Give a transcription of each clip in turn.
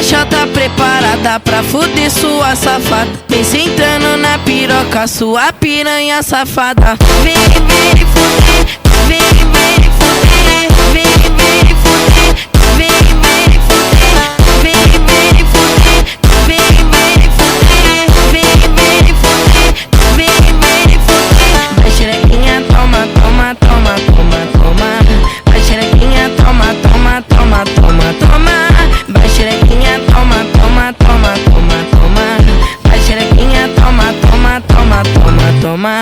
caixota preparada pra fuder sua safada. Vem sentando na piroca, sua piranha safada. Vem, vem fuder, vem, vem fuder, vem, vem fuder, vem, vem fuder, vem, vem fuder, vem, vem fuder, vem, vem fuder, vem, vem fuder. Vai xerequinha, toma, toma, toma, toma, toma. Vai xerequinha, toma, toma, toma, toma, toma. Vai xerequinha, toma, toma, toma, toma, toma. Vai xerequinha, toma, toma, toma, toma, toma.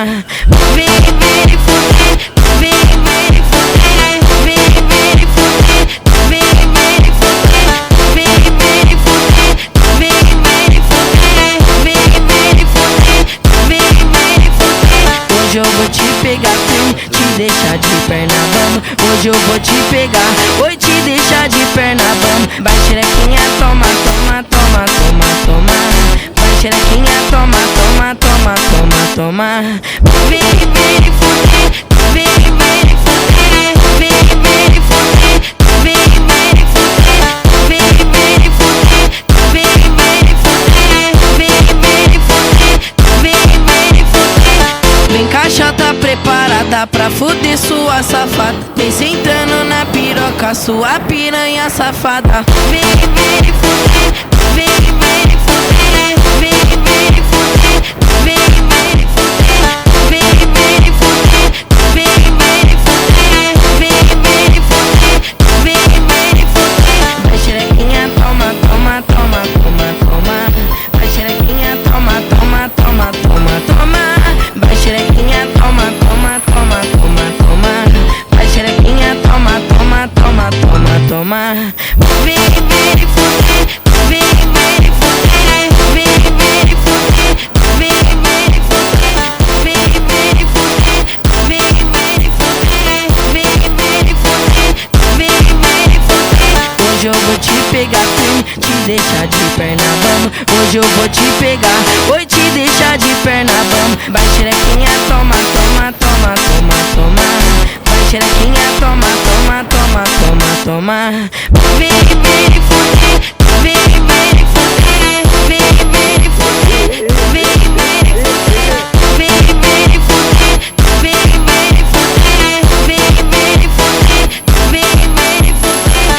Vem, vem fuder, vem, vem fuder, vem, vem fuder, vem, vem fuder, vem, vem fuder, vem, vem fuder, vem, vem fuder, vem, vem fuder. Hoje eu vou te pegar, te deixar de perna bamba. Hoje eu vou te pegar, vou te deixar de perna bamba. Vai xerequinha, toma, toma, toma, toma, toma. Vai xerequinha, toma, toma, toma, toma, toma. Vem, vem fuder, vem, vem fuder, vem, vem fuder, vem, vem fuder, vem, vem fuder, vem, vem fuder, vem, vem fuder, vem, vem fuder. Vem caixota preparada pra fuder sua safada. Vem sentando na piroca, sua piranha safada. Vem, vem fuder, vem, vem fuder, vem, vem fuder, vem, vem fuder, vem, vem fuder, vem, vem fuder, vem, vem fuder, vem, vem fuder. Vai xerequinha, toma, toma, toma, toma, toma. Vai xerequinha, toma, toma, toma, toma, toma. Vai xerequinha, toma, toma, toma, toma, toma. Vai xerequinha, toma, toma, toma, toma, toma. Vem, vem fuder, vem, vem fuder, vem, vem fuder, vem, vem fuder, vem, vem fuder, vem, vem fuder, vem, vem fuder, vem, vem fuder. Hoje eu vou te pegar, te deixar de perna bamba. Hoje eu vou te pegar, vou te deixar de perna bamba. Vai xerequinha, toma, toma, toma, toma, toma. Vai xerequinha, toma, toma, toma, toma, toma. Vem, vem fuder, vem, vem fuder, vem, vem fuder, vem, vem fuder, vem, vem fuder, vem, vem fuder, vem, vem fuder, vem, vem fuder.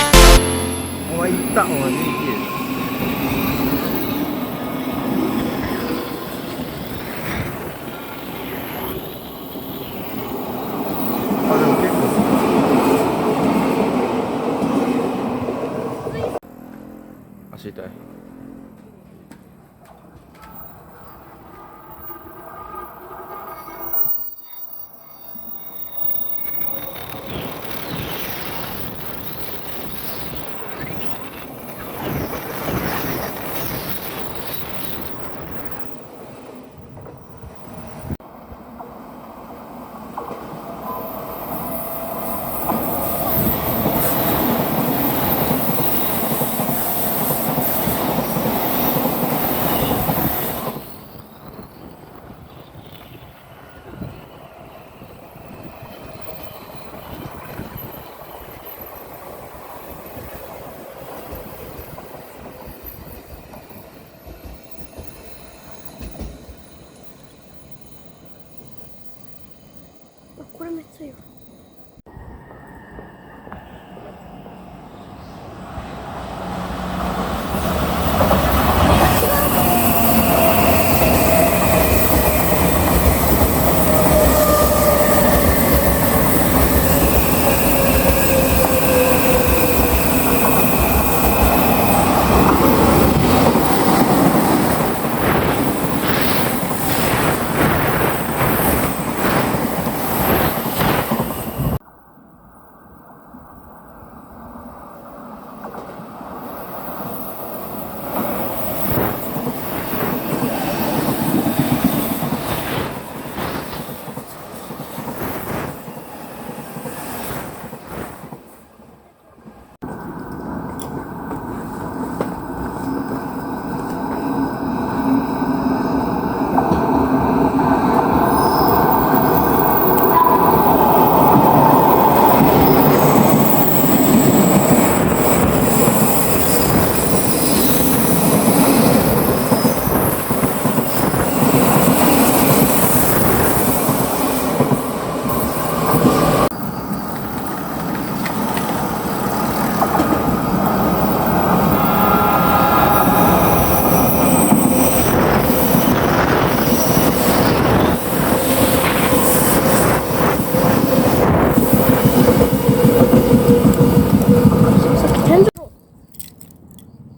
Olha, tá onde? Fazer o que? Aceitar.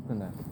くない。